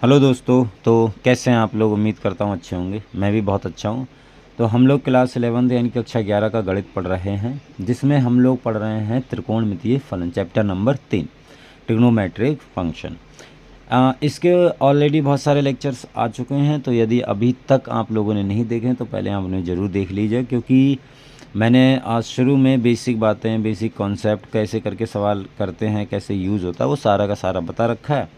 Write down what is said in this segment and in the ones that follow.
Hello दोस्तों, तो कैसे हैं आप लोग। उम्मीद करता हूँ अच्छे होंगे। मैं भी बहुत अच्छा हूँ। तो हम लोग क्लास 11 यानी कक्षा 11 का गणित पढ़ रहे हैं, जिसमें हम लोग पढ़ रहे हैं त्रिकोणमितीय फलन, चैप्टर नंबर 3, ट्रिग्नोमेट्रिक फंक्शन। इसके ऑलरेडी बहुत सारे लेक्चर्स आ चुके हैं, तो यदि अभी तक आप लोगों ने नहीं देखे तो पहले आप उन्हें ज़रूर देख लीजिए, क्योंकि मैंने आज शुरू में बेसिक बातें, बेसिक कॉन्सेप्ट कैसे करके सवाल करते हैं, कैसे यूज़ होता है, वो सारा का सारा बता रखा है।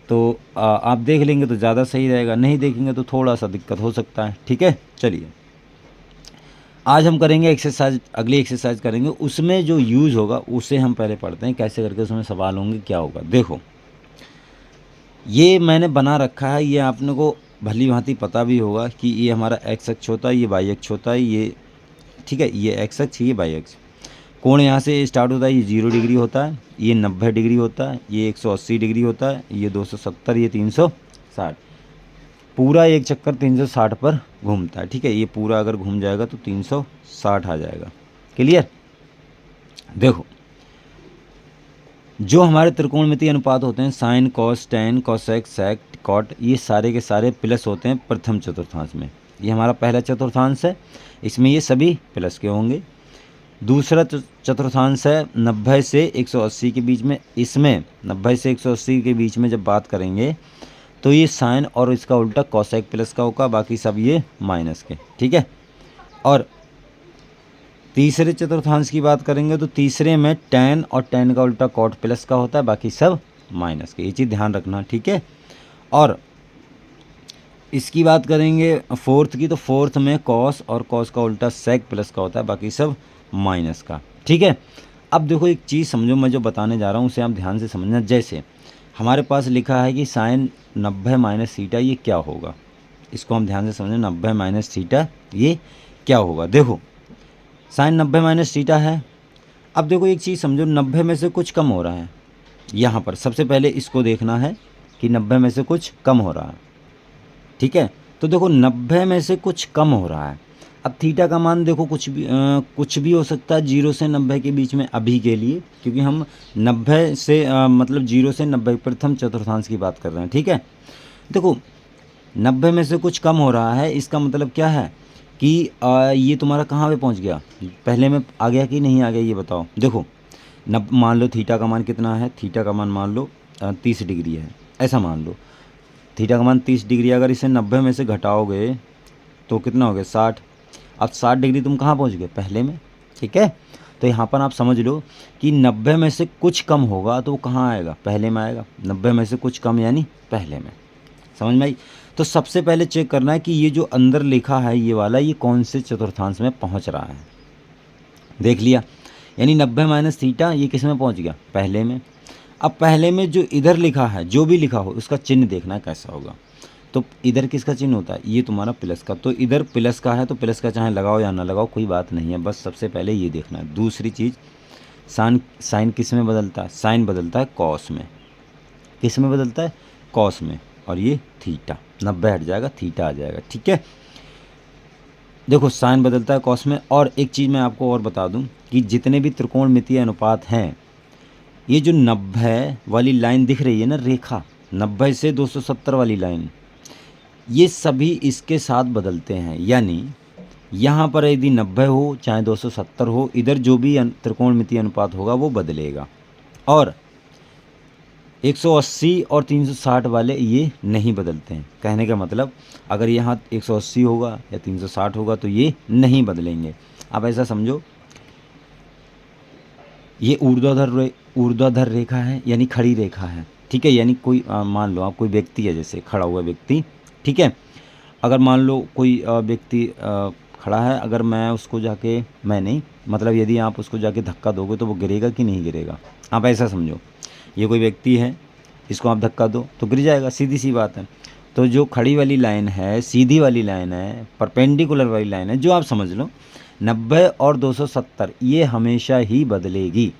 तो आप देख लेंगे तो ज़्यादा सही रहेगा, नहीं देखेंगे तो थोड़ा सा दिक्कत हो सकता है। ठीक है, चलिए आज हम करेंगे एक्सरसाइज, अगली एक्सरसाइज करेंगे, उसमें जो यूज़ होगा उसे हम पहले पढ़ते हैं, कैसे करके उसमें सवाल होंगे, क्या होगा। देखो, ये मैंने बना रखा है, ये आपने को भली भांति पता भी होगा कि ये हमारा एक्स अक्ष होता है, ये वाई अक्ष होता है, ये ठीक है, ये एक्स अक्ष, ये वाई अक्ष। कोण यहाँ से स्टार्ट होता है, ये 0 डिग्री होता है, ये 90 डिग्री होता है, ये 180 डिग्री होता है, ये 270, ये 360। पूरा एक चक्कर 360 पर घूमता है। ठीक है, ये पूरा अगर घूम जाएगा तो 360 आ जाएगा। क्लियर। देखो, जो हमारे त्रिकोणमितीय अनुपात होते हैं, साइन, कॉस, टेन, कोसेक, सेक, कॉट, ये सारे के सारे प्लस होते हैं प्रथम चतुर्थांश में। ये हमारा पहला चतुर्थांश है, इसमें ये सभी प्लस के होंगे। दूसरा चतुर्थांश है 90 से 180 के बीच में, इसमें 90 से 180 के बीच में जब बात करेंगे तो ये साइन और इसका उल्टा कॉसेक प्लस का होगा, बाकी सब ये माइनस के। ठीक है। और तीसरे चतुर्थांश की बात करेंगे तो तीसरे में टेन और टेन का उल्टा कॉट प्लस का होता है, बाकी सब माइनस के। ये चीज़ ध्यान रखना। ठीक है। और इसकी बात करेंगे फोर्थ की, तो फोर्थ में कॉस और कॉस का उल्टा सेक प्लस का होता है, बाकी सब माइनस का। ठीक है। अब देखो, एक चीज़ समझो, मैं जो बताने जा रहा हूँ उसे आप ध्यान से समझना। जैसे हमारे पास लिखा है कि साइन 90 माइनस थीटा, ये क्या होगा, इसको हम ध्यान से समझें। 90 माइनस थीटा ये क्या होगा। देखो, साइन 90 माइनस थीटा है। अब देखो एक चीज़ समझो, 90 में से कुछ कम हो रहा है। यहाँ पर सबसे पहले इसको देखना है कि 90 में से कुछ कम हो रहा है। ठीक है। तो देखो, 90 में से कुछ कम हो रहा है। अब थीटा का मान देखो, कुछ भी हो सकता है 0 से 90 के बीच में अभी के लिए, क्योंकि हम 90 से मतलब 0 से 90 प्रथम चतुर्थांश की बात कर रहे हैं। ठीक है। देखो, 90 में से कुछ कम हो रहा है, इसका मतलब क्या है कि ये तुम्हारा कहाँ पे पहुँच गया, पहले में आ गया कि नहीं आ गया, ये बताओ। देखो, मान लो थीटा का मान कितना है, थीटा का मान मान लो 30 डिग्री है, ऐसा मान लो। थीटा का मान 30 डिग्री, अगर इसे 90 में से घटाओगे तो कितना हो गया, 60। अब 60 डिग्री तुम कहाँ पहुँच गए, पहले में। ठीक है। तो यहाँ पर आप समझ लो कि 90 में से कुछ कम होगा तो वो कहाँ आएगा, पहले में आएगा। 90 में से कुछ कम यानी पहले में। समझ में आई। तो सबसे पहले चेक करना है कि ये जो अंदर लिखा है ये वाला, ये कौन से चतुर्थांश में पहुँच रहा है। देख लिया, यानी 90 माइनस थीटा ये किस में पहुँच गया, पहले में। अब पहले में जो इधर लिखा है, जो भी लिखा हो उसका चिन्ह देखना है कैसा होगा। तो इधर किसका चिन्ह होता है, ये तुम्हारा प्लस का, तो इधर प्लस का है तो प्लस का चाहे लगाओ या ना लगाओ कोई बात नहीं है, बस सबसे पहले ये देखना है। दूसरी चीज़, साइन किस में बदलता है, साइन बदलता है कॉस में। किस में बदलता है, कॉस में। और ये थीटा, 90 हट जाएगा, थीटा आ जाएगा। ठीक है। देखो, साइन बदलता है कॉस में। और एक चीज़ मैं आपको और बता दूं कि जितने भी त्रिकोणमितीय अनुपात हैं, ये जो 90 वाली लाइन दिख रही है ना, रेखा 90 से 270 वाली लाइन, ये सभी इसके साथ बदलते हैं। यानी यहाँ पर यदि 90 हो चाहे 270 हो, इधर जो भी त्रिकोणमितीय अनुपात होगा वो बदलेगा। और 180 और 360 वाले ये नहीं बदलते हैं। कहने का मतलब, अगर यहाँ 180 होगा या 360 होगा तो ये नहीं बदलेंगे। आप ऐसा समझो, ये ऊर्ध्वाधर रेखा है, यानी खड़ी रेखा है। ठीक है। यानी कोई मान लो आप कोई व्यक्ति है, जैसे खड़ा हुआ व्यक्ति। ठीक है। अगर मान लो कोई व्यक्ति खड़ा है, अगर मैं उसको जाके, मैं नहीं मतलब यदि आप उसको जाके धक्का दोगे तो वो गिरेगा कि नहीं गिरेगा। आप ऐसा समझो, ये कोई व्यक्ति है, इसको आप धक्का दो तो गिर जाएगा, सीधी सी बात है। तो जो खड़ी वाली लाइन है, सीधी वाली लाइन है, परपेंडिकुलर वाली लाइन है, जो आप समझ लो 90 और 270, ये हमेशा ही बदलेगी।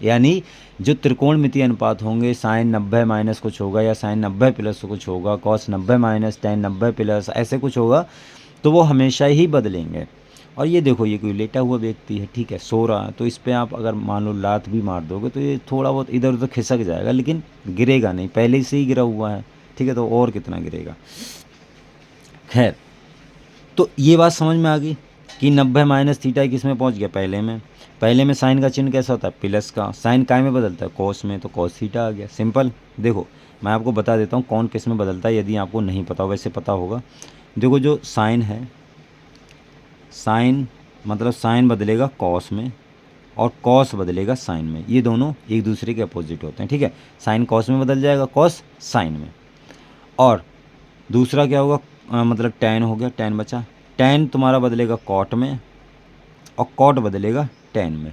यानी जो त्रिकोणमितीय अनुपात होंगे, साइन 90 माइनस कुछ होगा या साइन 90 प्लस कुछ होगा, कॉस 90 माइनस टेन 90 प्लस ऐसे कुछ होगा, तो वो हमेशा ही बदलेंगे। और ये देखो, ये कोई लेटा हुआ व्यक्ति है, ठीक है, सो रहा है, तो इस पर आप अगर मान लो लात भी मार दोगे तो ये थोड़ा बहुत इधर उधर खिसक जाएगा, लेकिन गिरेगा नहीं, पहले से ही गिरा हुआ है। ठीक है, तो और कितना गिरेगा। खैर, तो ये बात समझ में आ गई कि 90 माइनस थीटा किस में पहुंच गया, पहले में साइन का चिन्ह कैसा होता है, प्लस का, साइन काय में बदलता है, कोस में, तो कोस थीटा आ गया, सिंपल। देखो मैं आपको बता देता हूँ कौन किस में बदलता है, यदि आपको नहीं पता हो, वैसे पता होगा। देखो जो साइन है, साइन मतलब साइन बदलेगा कॉस में और कॉस बदलेगा साइन में, ये दोनों एक दूसरे के अपोजिट होते हैं, ठीक है। साइन कॉस में बदल जाएगा, कॉस साइन में। और दूसरा क्या होगा, मतलब टैन हो गया, टैन बचा, टैन तुम्हारा बदलेगा कॉट में और कॉट बदलेगा टैन में।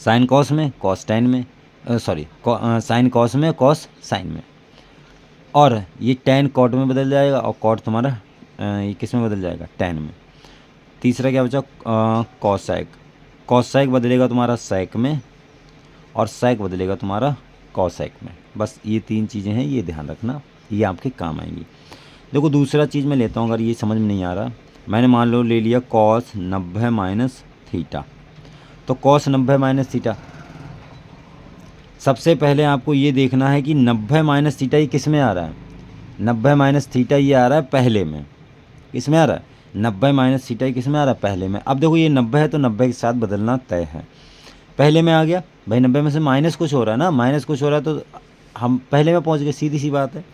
साइन कॉस में, कॉस टैन में, सॉरी साइन कॉस में, कॉस साइन में। और ये टैन कॉट में बदल जाएगा और कॉट तुम्हारा ये किस में बदल जाएगा, टैन में। तीसरा क्या बचा, कॉसैक, कॉसैक बदलेगा तुम्हारा सैक में और सैक बदलेगा तुम्हारा कॉसैक में। बस ये 3 चीज़ें हैं, ये ध्यान रखना, ये आपके काम आएंगी। देखो दूसरा चीज़ मैं लेता हूँ, अगर ये समझ में नहीं आ रहा, मैंने मान लो ले लिया कॉस 90 माइनस थीटा। तो कॉस 90 माइनस थीटा, सबसे पहले आपको ये देखना है कि 90 माइनस थीटा ये किस में आ रहा है, 90 माइनस थीटा ये आ रहा है पहले में, किस में आ रहा है, 90 माइनस थीटा किस में आ रहा है, पहले में। अब देखो ये 90 है तो 90 के साथ बदलना तय है, पहले में आ गया भाई, 90 में से माइनस कुछ हो रहा है ना, माइनस कुछ हो रहा है तो हम पहले में पहुंच गए, सीधी सी बात है।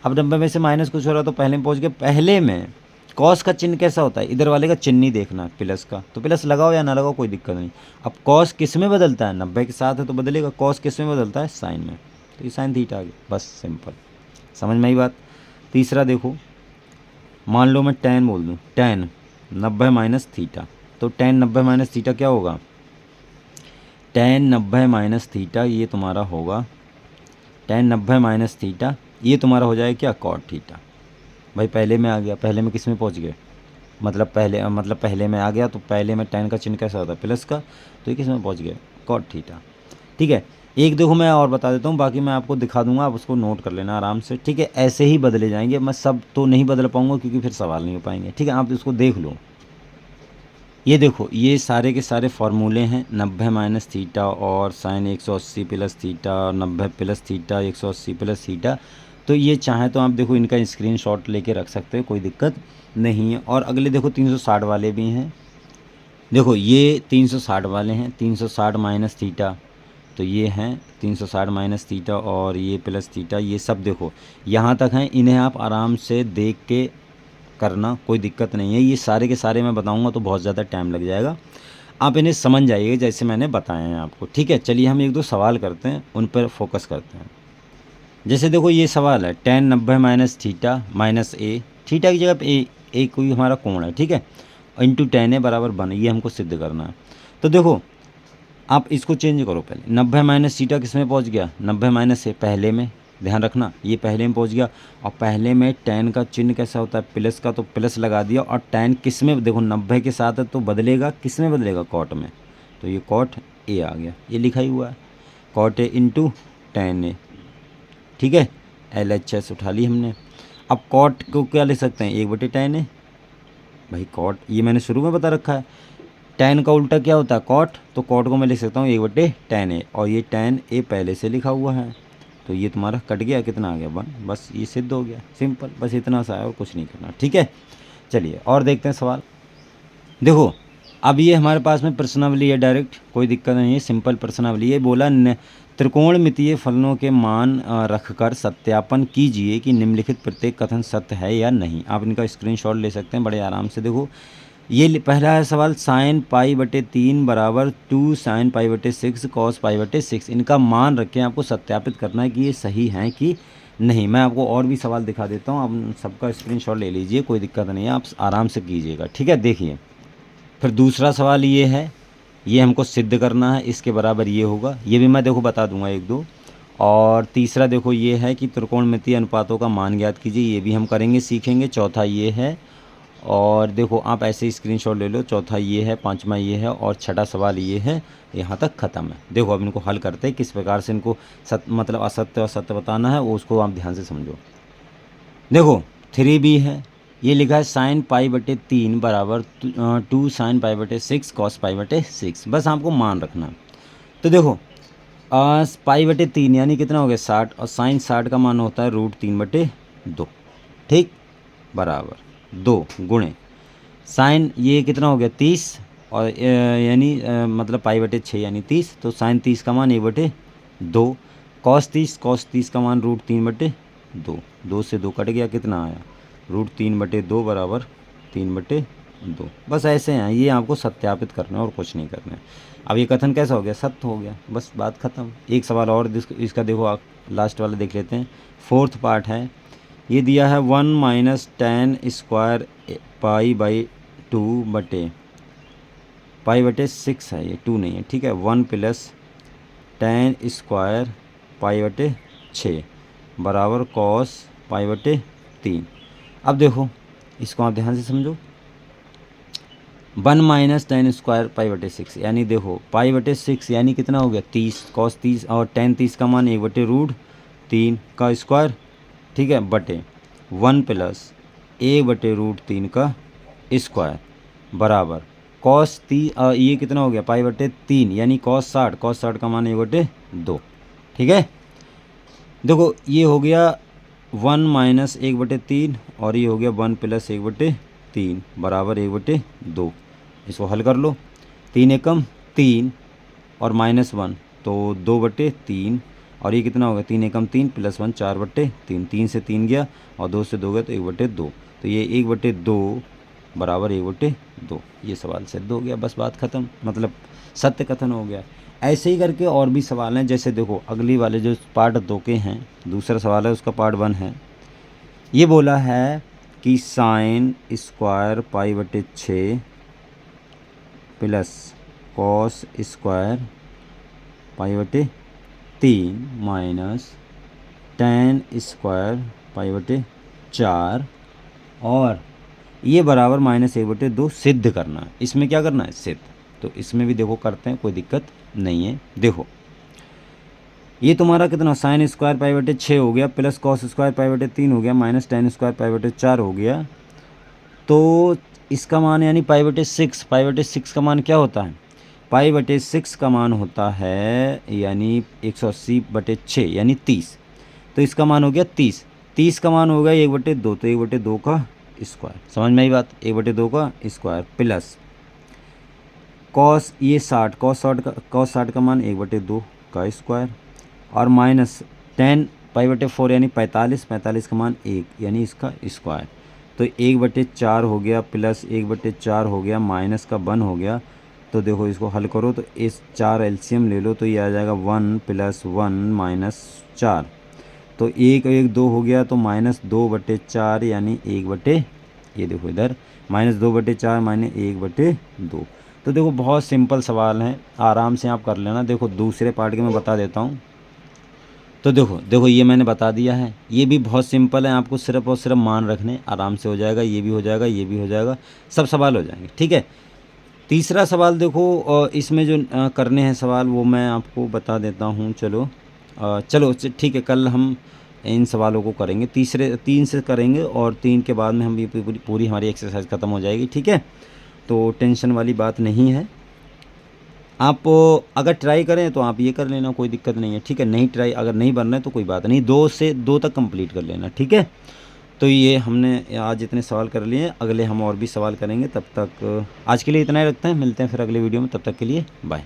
अब 90 में से माइनस कुछ हो रहा है तो पहले में पहुंच गए। पहले में कॉस का चिन्ह कैसा होता है, इधर वाले का चिन्ह नहीं देखना, प्लस का, तो प्लस लगाओ या ना लगाओ कोई दिक्कत नहीं। अब कॉस किस में बदलता है, 90 के साथ है तो बदलेगा, कॉस किस में बदलता है, साइन में, तो ये साइन थीटा आ गया, बस सिंपल, समझ में आई बात। तीसरा देखो, मान लो मैं टैन बोल दूँ, टैन 90 माइनस थीटा, तो टैन 90 माइनस थीटा क्या होगा, टैन 90 माइनस थीटा ये तुम्हारा होगा, टैन 90 माइनस थीटा ये तुम्हारा हो जाएगा क्या, कॉट थीटा। भाई पहले में आ गया, पहले में किस में पहुंच गए, मतलब पहले में आ गया, तो पहले में टैन का चिन्ह कैसा होता है, प्लस का, तो ये किस में पहुंच गया, कॉट थीटा, ठीक है। एक देखो मैं और बता देता हूँ, बाकी मैं आपको दिखा दूंगा, आप उसको नोट कर लेना आराम से, ठीक है। ऐसे ही बदले जाएंगे, मैं सब तो नहीं बदल पाऊंगा क्योंकि फिर सवाल नहीं हो पाएंगे, ठीक है। आप इसको देख लो, ये देखो ये सारे के सारे फार्मूले हैं, 90 माइनस थीटा और साइन 180 प्लस थीटा और 90 प्लस थीटा 180 प्लस थीटा। तो ये चाहे तो आप देखो इनका स्क्रीनशॉट लेके रख सकते हो, कोई दिक्कत नहीं है। और अगले देखो 360 वाले भी हैं, देखो ये 360 वाले हैं, 360 माइनस थीटा, तो ये हैं 360 माइनस थीटा और ये प्लस थीटा, ये सब देखो यहाँ तक हैं, इन्हें आप आराम से देख के करना, कोई दिक्कत नहीं है। ये सारे के सारे मैं बताऊंगा तो बहुत ज़्यादा टाइम लग जाएगा, आप इन्हें समझ जाइए जैसे मैंने बताए हैं आपको, ठीक है। चलिए हम 1-2 सवाल करते हैं, उन पर फोकस करते हैं। जैसे देखो ये सवाल है, टैन 90 माइनस थीटा माइनस ए, थीटा की जगह पे ए कोई हमारा कोण है, ठीक है, इंटू टैन ए बराबर 1, ये हमको सिद्ध करना है। तो देखो आप इसको चेंज करो, पहले 90 माइनस थीटा किस में पहुँच गया, 90 माइनस ए पहले में, ध्यान रखना ये पहले में पहुंच गया। और पहले में टैन का चिन्ह कैसा होता है, प्लस का, तो प्लस लगा दिया। और टैन किस में, देखो 90 के साथ है तो बदलेगा, किस में बदलेगा, कॉट में, तो ये कॉट ए आ गया, ये लिखा ही हुआ है, cot A into tan A, ठीक है। LHS उठा ली हमने। अब कॉट को क्या लिख सकते हैं, 1/टैन ए, भाई कॉट ये मैंने शुरू में बता रखा है, टैन का उल्टा क्या होता है, कॉट, तो कॉट को मैं लिख सकता हूँ 1/टैन ए, और ये टैन ए पहले से लिखा हुआ है, तो ये तुम्हारा कट गया, कितना आ गया 1, बस ये सिद्ध हो गया, सिंपल, बस इतना सा है और कुछ नहीं करना, ठीक है। चलिए और देखते हैं सवाल। देखो अब ये हमारे पास में प्रश्नावली है, डायरेक्ट कोई दिक्कत नहीं है, सिंपल प्रश्नावली है। बोला त्रिकोणमितीय फलनों के मान रखकर सत्यापन कीजिए कि निम्नलिखित प्रत्येक कथन सत्य है या नहीं। आप इनका स्क्रीनशॉट ले सकते हैं बड़े आराम से। देखो ये पहला है सवाल, साइन π/3 बराबर 2 साइन π/6 कॉस π/6, इनका मान रखें, आपको सत्यापित करना है कि ये सही हैं कि नहीं। मैं आपको और भी सवाल दिखा देता हूँ, आप सबका स्क्रीनशॉट ले लीजिए, कोई दिक्कत नहीं है, आप आराम से कीजिएगा, ठीक है। देखिए फिर दूसरा सवाल ये है, ये हमको सिद्ध करना है, इसके बराबर ये होगा, ये भी मैं देखो बता दूंगा 1-2। और तीसरा देखो ये है कि त्रिकोणमितीय अनुपातों का मान ज्ञात कीजिए, ये भी हम करेंगे, सीखेंगे। चौथा ये है, और देखो आप ऐसे ही स्क्रीनशॉट ले लो, चौथा ये है, पांचवा ये है, और छठा सवाल ये है, यहाँ तक ख़त्म है। देखो अब इनको हल करते हैं, किस प्रकार से इनको मतलब असत्य और सत्य बताना है, वो उसको आप ध्यान से समझो। देखो 3b है, ये लिखा है साइन π/3 बराबर 2 साइन π/6 कॉस π/6, बस आपको मान रखना। तो देखो पाई/3 यानी कितना हो गया 60, और साइन 60 का मान होता है √3/2, ठीक, बराबर 2 गुणे साइन ये कितना हो गया 30, और यानी मतलब पाई/6 यानी 30, तो साइन 30 का मान 1/2, कॉस 30 का मान √3/2, 2 से 2 कट गया, कितना आया √3/2 बराबर 3/2। बस ऐसे हैं, ये आपको सत्यापित करना है और कुछ नहीं करना है। अब ये कथन कैसा हो गया, सत्य हो गया, बस बात ख़त्म। एक सवाल और इसका देखो, आप लास्ट वाला देख लेते हैं, 4th पार्ट है। ये दिया है 1 - tan स्क्वायर पाई/6 है, ये 2 नहीं है, ठीक है, 1 + tan स्क्वायर पाई/6 बराबर कॉस पाई/3। अब देखो इसको आप ध्यान से समझो, 1 - tan स्क्वायर पाई/6 यानी देखो पाई/6 यानी कितना हो गया 30, कॉस 30 और tan 30 का मान 1/√3 का स्क्वायर, ठीक है, बटे 1 + 1/√3 का स्क्वायर बराबर कॉस 30, ये कितना हो गया पाई/3 यानी कॉस 60 का मान 1/2, ठीक है। देखो ये हो गया 1 - 1/3 और ये हो गया 1 + 1/3 बराबर 1/2। इसको हल कर लो, 3 एकम 3 और -1 तो 2/3, और ये कितना होगा 3 एकम 3 + 1 4/3, 3 से 3 गया और 2 से 2 गया तो 1/2, तो ये 1/2 बराबर 1/2। ये सवाल सिद्ध हो गया, बस बात ख़त्म, मतलब सत्य कथन हो गया। ऐसे ही करके और भी सवाल हैं, जैसे देखो अगली वाले जो पार्ट 2 के हैं, दूसरा सवाल है उसका पार्ट 1 है। ये बोला है कि साइन स्क्वायर पाई/6 प्लस कॉस स्क्वायर पाई/3 माइनस tan स्क्वायर पाई/4 और ये बराबर -1/2 सिद्ध करना है। इसमें क्या करना है, सिद्ध। तो इसमें भी देखो करते हैं, कोई दिक्कत नहीं है। देखो ये तुम्हारा कितना साइन स्क्वायर पाई/6 हो गया, प्लस कॉस स्क्वायर पाई/3 हो गया, माइनस tan स्क्वायर पाई/4 हो गया, तो इसका मान यानी पाई/6 का मान क्या होता है, पाई/6 का मान होता है यानी 180/6 यानी 30, तो इसका मान हो गया 30 का मान हो गया 1/2, तो 1/2 का स्क्वायर, समझ में आई बात, 1/2 का स्क्वायर प्लस कॉस ये 60, कॉस 60 का मान 1/2 का स्क्वायर और माइनस tan पाई/4 यानी 45 का मान 1 यानी इसका स्क्वायर, तो 1/4 हो गया प्लस 1/4 हो गया माइनस का 1 हो गया। तो देखो इसको हल करो तो इस 4 एलसीएम ले लो तो ये आ जाएगा 1 + 1 - 4, तो 1 2 हो गया, तो -2/4 यानी 1/, ये देखो इधर -2/4 माइनस 1/2। तो देखो बहुत सिंपल सवाल है, आराम से आप कर लेना। देखो दूसरे पार्ट के मैं बता देता हूँ। तो देखो ये मैंने बता दिया है, ये भी बहुत सिंपल है, आपको सिर्फ और सिर्फ मान रखने, आराम से हो जाएगा, ये भी हो जाएगा, ये भी हो जाएगा, सब सवाल हो जाएंगे, ठीक है। तीसरा सवाल देखो इसमें जो करने हैं सवाल वो मैं आपको बता देता हूँ। चलो ठीक है, कल हम इन सवालों को करेंगे, 3 से करेंगे और 3 के बाद में हम ये पूरी हमारी एक्सरसाइज ख़त्म हो जाएगी, ठीक है। तो टेंशन वाली बात नहीं है, आप अगर ट्राई करें तो आप ये कर लेना, कोई दिक्कत नहीं है, ठीक है। नहीं ट्राई अगर नहीं बन रहे तो कोई बात नहीं, 2 से 2 तक कंप्लीट कर लेना, ठीक है। तो ये हमने आज इतने सवाल कर लिए, अगले हम और भी सवाल करेंगे। तब तक आज के लिए इतना ही रखते हैं, मिलते हैं फिर अगले वीडियो में, तब तक के लिए बाय।